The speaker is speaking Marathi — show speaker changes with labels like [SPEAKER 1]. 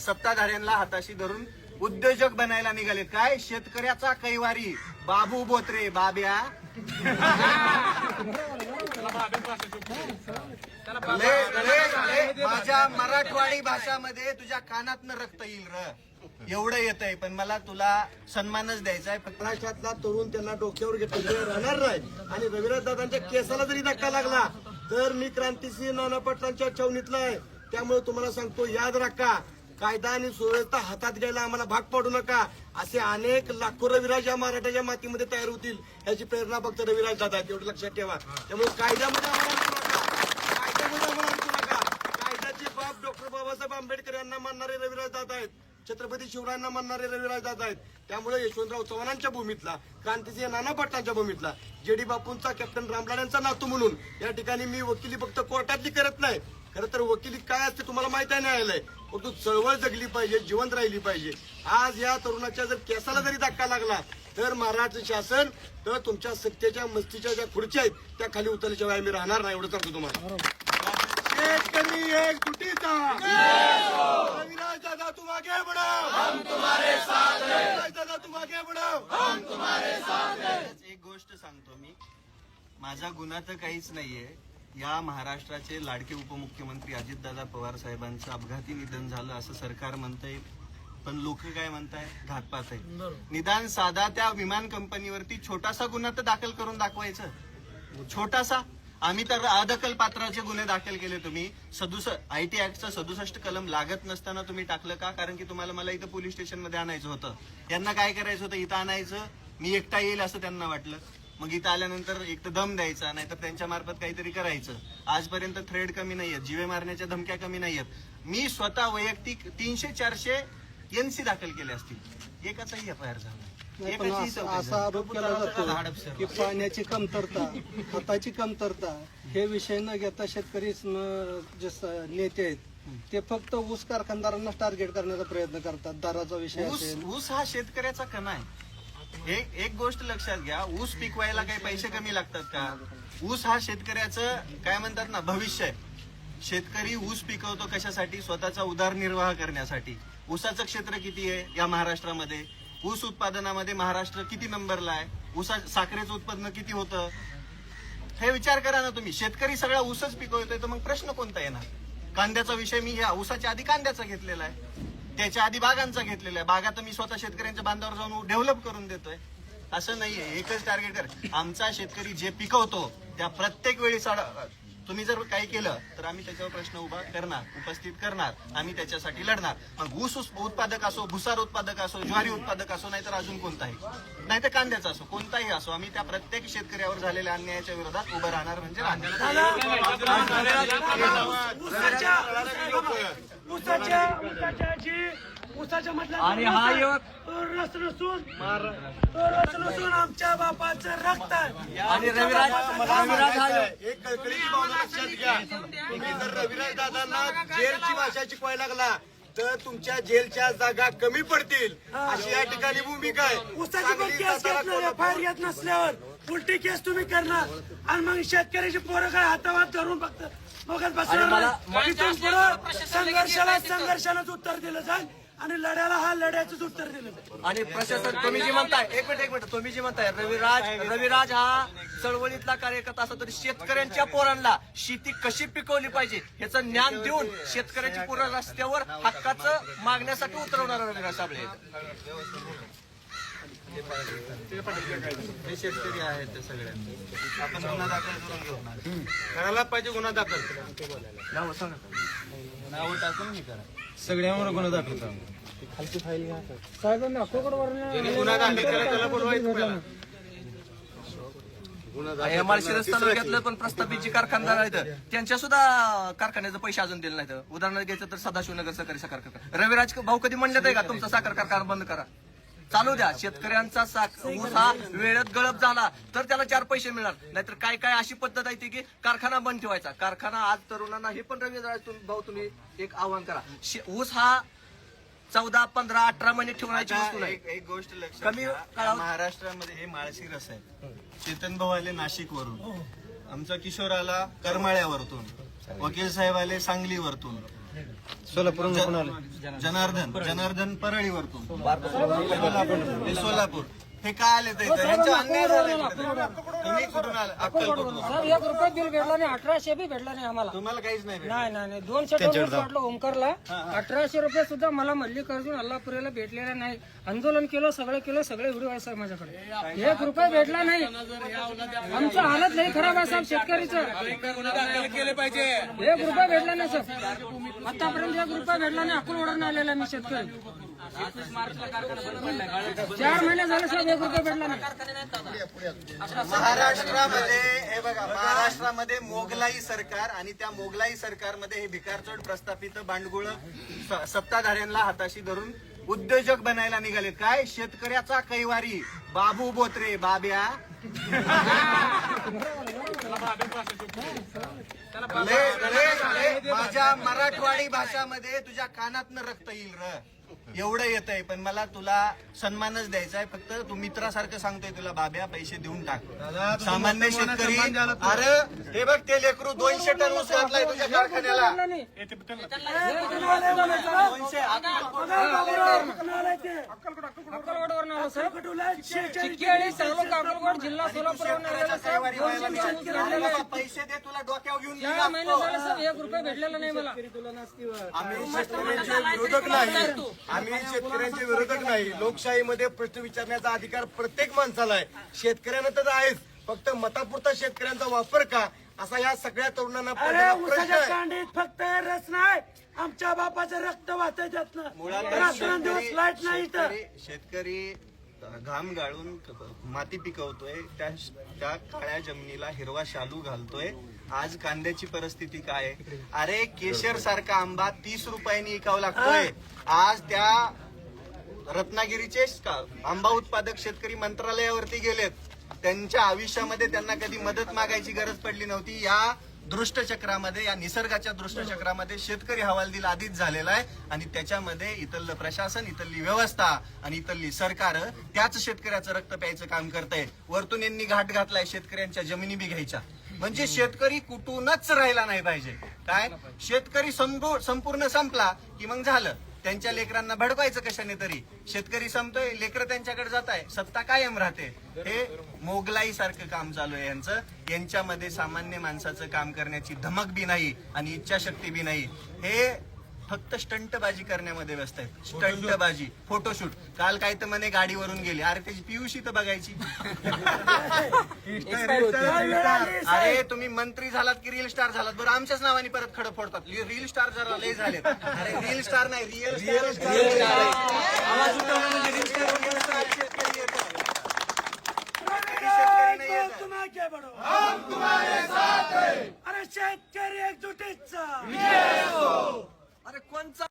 [SPEAKER 1] सत्ताधाऱ्यांना हाताशी धरून उद्योजक बनायला निघाले. काय शेतकऱ्याचा कैवारी बाबू बोत्रे बाब्या. माझ्या मराठवाडी भाषामध्ये तुझ्या कानातनं रक्त येईल र, एवढं येतंय. पण मला तुला सन्मानच द्यायचा आहे.
[SPEAKER 2] महाराष्ट्रातला तरुण त्यांना डोक्यावर घेतलेले राहणार नाही. आणि रविराज दादांच्या केसाला जरी धक्का लागला तर मी क्रांतिसिंह नाना पाटलांच्या छावणीतला आहे. त्यामुळे तुम्हाला सांगतो, याद राखा, कायदा आणि सुव्यवस्था हातात घ्यायला आम्हाला भाग पाडू नका. असे अनेक लाखो रविराज या मराठ्याच्या मातीमध्ये तयार होतील, याची प्रेरणा फक्त रविराज दादा, एवढं लक्षात ठेवा. त्यामुळे कायद्यामध्ये आम्हाला आणू नका, कायद्यामध्ये आम्हाला आणू नका. कायद्याचे बाप डॉक्टर बाबासाहेब आंबेडकर यांना मानणारे रविराज दादा आहेत, छत्रपती शिवरायांना मानणारे रविराज दादा आहेत. त्यामुळे यशवंतराव चव्हाणांच्या भूमीतला, क्रांतिसिंह नाना पाटलांच्या भूमीतला, जेडी बापूंचा, कॅप्टन रामलाड्यांचा नातू म्हणून या ठिकाणी मी वकिली फक्त कोर्टातली करत नाही. खरं तर वकिली काय असते तुम्हाला माहिती आहे, न्यायालय. परंतु चळवळ जगली पाहिजे, जिवंत राहिली पाहिजे. आज या तरुणाच्या जर केसाला जरी धक्का लागला तर महाराष्ट्र शासन तर तुमच्या सत्तेच्या मस्तीच्या ज्या खुर्च्या आहेत त्या खाली उतरल्याशिवाय आम्ही राहणार नाही, एवढं सांगतो तुम्हाला. शेतकरी एक तुटीचा रविराज दादा तुम आगे बढ़ो, हम तुम्हारे साथ हैं. रविराज दादा तुम आगे बढ़ो, हम तुम्हारे साथ हैं.
[SPEAKER 1] एक गोष्ट सांगतो मी, माझा गुन्हा तर काहीच नाहीये. या महाराष्ट्राचे लाडके उपमुख्यमंत्री अजितदादा पवार साहेबांचं अपघाती निधन झालं असं सरकार म्हणतंय, पण लोक काय म्हणताय, घातपात आहे. निदान साधा त्या विमान कंपनीवरती छोटासा गुन्हा तर दाखल करून दाखवायचं, छोटासा. आम्ही तर अदखल पात्राचे गुन्हे दाखल केले. तुम्ही IT ऍक्टचं 67 कलम लागत नसताना तुम्ही टाकलं का? कारण की तुम्हाला मला इथं पोलीस स्टेशन मध्ये आणायचं होतं. यांना काय करायचं होतं, इथं आणायचं, मी एकटा येईल असं त्यांना वाटलं. मग इथं आल्यानंतर एक तर दम द्यायचा, नाहीतर त्यांच्या मार्फत काहीतरी करायचं. आजपर्यंत थ्रेड कमी नाहीयेत, जीवे मारण्याच्या धमक्या कमी नाहीयेत. मी स्वतः वैयक्तिक 300-400 NC दाखल केले असतील, एकाचाही FIR झाला.
[SPEAKER 3] असा आरोप केला जातो की पाण्याची कमतरता, खताची कमतरता हे विषय न घेता शेतकरी जे नेते आहेत ते फक्त ऊस कारखानदारांना टार्गेट करण्याचा प्रयत्न करतात. दराचा विषय असेल,
[SPEAKER 1] ऊस हा शेतकऱ्याचा कणा आहे. एक गोष्ट लक्षात घ्या, ऊस पिकवायला काही पैसे कमी लागतात का? ऊस हा शेतकऱ्याचं काय म्हणतात ना, भविष्य आहे. शेतकरी ऊस पिकवतो कशासाठी? स्वतःचा उदरनिर्वाह करण्यासाठी. ऊसाचं क्षेत्र किती आहे या महाराष्ट्रामध्ये? ऊस उत्पादनामध्ये महाराष्ट्र किती नंबरला आहे? साखरेचं उत्पादन किती होतं? हे विचार करा ना तुम्ही. शेतकरी सगळा ऊसच पिकवतोय तर मग प्रश्न कोणता येणार? कांद्याचा विषय मी ह्या ऊसाच्या आधी कांद्याचा घेतलेला आहे, त्याच्या आधी बागांचा घेतलेला आहे. बागा तर मी स्वतः शेतकऱ्यांच्या बांधावर जाऊन डेव्हलप करून देतोय. असं नाहीये एकच टार्गेट कर. आमचा शेतकरी जे पिकवतो त्या प्रत्येक वेळी तुम्ही जर काही केलं तर आम्ही त्याच्यावर प्रश्न उपस्थित करणार, आम्ही त्याच्यासाठी लढणार. मग ऊस उत्पादक असो, भुसार उत्पादक असो, ज्वारी उत्पादक असो, नाहीतर अजून कोणताही, नाहीतर कांद्याचा असो, कोणताही असो, आम्ही त्या प्रत्येक शेतकऱ्यावर झालेल्या अन्यायाच्या विरोधात उभं राहणार म्हणजे
[SPEAKER 4] उसाच्या मधला आणि हा रस नसून आमच्या बापाचं रक्त आहे. आणि रविराज
[SPEAKER 2] एक कळकळीची भावना लक्षात घ्या. तुम्ही जर रविराज दादांना जेलची भाषा शिकवायला लागला तर तुमच्या जेलच्या जागा कमी पडतील, अशी या ठिकाणी भूमिका आहे.
[SPEAKER 4] उसाची पण केस FIR येत नसल्यावर उलटी केस तुम्ही करणार आणि मग शेतकऱ्याची पोरं काय हातावात धरून फक्त बघत बसणार. इथून पुढे संघर्षालाच उत्तर दिलं जाईल आणि लढ्याला हा लढ्याचंच उत्तर दिलं जाईल.
[SPEAKER 5] आणि प्रशासन तुम्ही जी म्हणताय, एक मिनिट तुम्ही जी म्हणताय रविराज हा चळवळीतला कार्यकर्ता असतो तरी शेतकऱ्यांच्या पोरांना शेती कशी पिकवली पाहिजे ह्याचं ज्ञान देऊन शेतकऱ्याची पूर्ण रस्त्यावर हक्काचं मागण्यासाठी उतरवणार रविराज साबळे.
[SPEAKER 1] हे शेतकरी आहेत ते सगळ्यांना आपण गुन्हा दाखल करून घेऊ.
[SPEAKER 2] करायला पाहिजे गुन्हा दाखल.
[SPEAKER 1] नाव टाकून मी करा,
[SPEAKER 2] सगळ्यांवर गुन्हा दाखल करा.
[SPEAKER 3] खालची फाईल घ्या साहेबांना
[SPEAKER 2] गुन्हा दाखल केला त्याला बोलवायचं.
[SPEAKER 5] माळशिरस तालुक्यातलं पण प्रस्थापित कारखानदार आहेत त्यांच्या सुद्धा कारखान्याचे पैसे अजून दिले नाहीत. उदाहरण घ्यायचं तर सदाशिवनगर सहकारी साखर कारखाना, रविराज भाऊ कधी म्हणले आहे का तुमचा साखर कारखाना बंद करा? चालू द्या. शेतकऱ्यांचा ऊस हा वेळेत गळप झाला तर त्याला 4 पैसे मिळणार, नाहीतर काय काय अशी पद्धत आहे की कारखाना बंद ठेवायचा. कारखाना आज तरुणांना हे पण रविराज भाऊ तुम्ही एक आव्हान करा, ऊस हा 14, 15, 18 महिने ठेवण्याची वस्तू नाही.
[SPEAKER 1] एक गोष्ट लक्षात
[SPEAKER 5] कमी
[SPEAKER 1] घ्या,
[SPEAKER 5] काळात
[SPEAKER 1] महाराष्ट्रामध्ये हे माळशिरस आहे. चेतन भाऊ आले नाशिक वरून, आमचा किशोर आला करमाळ्यावरतून, वकील साहेब आले सांगलीवरतून, जनार्दन परळीवरतून हे सोलापूर हे का आले ते यांचा अन्याय झालाय कुठेतरी. तुम्ही कुठून आले? अक्कलकोटला.
[SPEAKER 6] सर 1 रुपया बिल भेटला नाही, 1800 बी भेटला नाही आम्हाला.
[SPEAKER 1] तुम्हाला काहीच नाही भेटलं.
[SPEAKER 6] नाही 200 टन वाटलं ओमकारला. 1800 रुपये सुद्धा मला मल्लिकार्जुन अल्लापुरेला भेटलेला नाही. आंदोलन केलं, सगळं केलं, सगळे व्हिडिओ आहे सर माझ्याकडे. 1 रुपया भेटला नाही. आमचं हालत लई खराब आहे साहेब शेतकरीचं. 1 रुपया भेटला नाही सर. आतापर्यंत 1 रुपया भेटला नाही. अकोलवरून आलेला मी शेतकरी. 4 महिने झाले साहेब 1 रुपया भेटला नाही.
[SPEAKER 1] महाराष्ट्रामध्ये हे बघा, महाराष्ट्रामध्ये मोगलाई सरकार आणि त्या मोगलाई सरकारमध्ये हे भिकारचोट प्रस्थापित बांडगुळ सत्ताधाऱ्यांना हाताशी धरून उद्योजक बनायला निघाले. काय शेतकऱ्याचा कैवारी बाबू बोत्रे बाब्या माझ्या मराठवाडी भाषामध्ये तुझ्या कानातनं रक्त येईल र एवढं येत आहे. पण मला तुला सन्मानच द्यायचा आहे. फक्त तू मित्रासारखं सांगतोय तुला बाब्या पैसे देऊन टाक. सामान्य शेतकरी अरे हे बघ ते लेकरू 200 टन ऊस घातलाय तुझ्या कारखान्याला. 200
[SPEAKER 6] अक्कलकोटवरून आलो साहेब. चिखली तालुका अक्कलकोट जिल्हा सोलापूरवरून आलेला साहेब. 200 टन ऊस भेटलेला आहे.
[SPEAKER 1] पैसे दे तुला डोक्यावर घेऊन
[SPEAKER 6] 4 महिने झाले साहेब 1 रुपया भेटलेला नाही मला.
[SPEAKER 2] आम्ही शेतकऱ्यांचे विरोधक नाही. आम्ही शेतकऱ्यांचे विरोधक नाही. लोकशाहीमध्ये प्रश्न विचारण्याचा अधिकार प्रत्येक माणसाला आहे. शेतकऱ्यांना तर आहेच, फक्त मतापुरता शेतकऱ्यांचा वापर का असा या सगळ्या तरुणांना
[SPEAKER 4] अरे
[SPEAKER 2] प्रश्न
[SPEAKER 4] उसाच्या
[SPEAKER 2] आहे.
[SPEAKER 4] कांडीत फक्त रस नाही, आमच्या बापाचं रक्त वाहतंय त्यातनं. रात्रंदिवस लाईट नाही इथं.
[SPEAKER 1] शेतकरी घाम गाळून माती पिकवतोय, त्या काळ्या जमिनीला हिरवा शालू घालतोय. आज कांद्याची परिस्थिती काय आहे? अरे केशर सारखा आंबा 30 रुपयांनी विकावा लागतोय. आज त्या रत्नागिरीचे आंबा उत्पादक शेतकरी मंत्रालयावरती गेलेत. त्यांच्या आयुष्यामध्ये त्यांना कधी मदत मागायची गरज पडली नव्हती. या दृष्टचक्रामध्ये, या निसर्गाच्या दृष्टचक्रामध्ये शेतकरी हवालदिल आधीच झालेला आहे आणि त्याच्यामध्ये इथलं प्रशासन, इथली व्यवस्था आणि इथली सरकार त्याच शेतकऱ्याचं रक्त प्यायचं काम करतंय. वरतून यांनी घाट घातलाय शेतकऱ्यांच्या जमिनी बी घ्यायच्या. म्हणजे शेतकरी कुठूनच राहिला नाही पाहिजे. काय शेतकरी संपूर्ण संपला की मग झालं. त्यांच्या लेकरांना भडकायचं कशाने तरी. शेतकरी संपतोय, लेकरं त्यांच्याकडे जात आहे, सत्ता कायम राहते. हे मोगलाई सारखं काम चालू आहे यांचं. यांच्यामध्ये सामान्य माणसाचं काम करण्याची धमक बी नाही आणि इच्छाशक्ती बी नाही. हे फक्त स्टंटबाजी करण्यामध्ये व्यस्त आहेत. स्टंटबाजी, फोटोशूट. काल काय तर म्हणे गाडीवरून गेले. अरे त्याची पियुशी तर बघायची. अरे तुम्ही मंत्री झालात की रील स्टार झालात? बरं आमच्याच नावाने परत खडं फोडतात. रील स्टार जरा लय झालेत. अरे रील स्टार नाही, रिअल स्टार. आवाज उठवला म्हणजे रील स्टार वगैरे स्टार शेतकरी येतात.
[SPEAKER 4] अरे शेतकरी एकजुटीचा
[SPEAKER 5] अरे कोणचा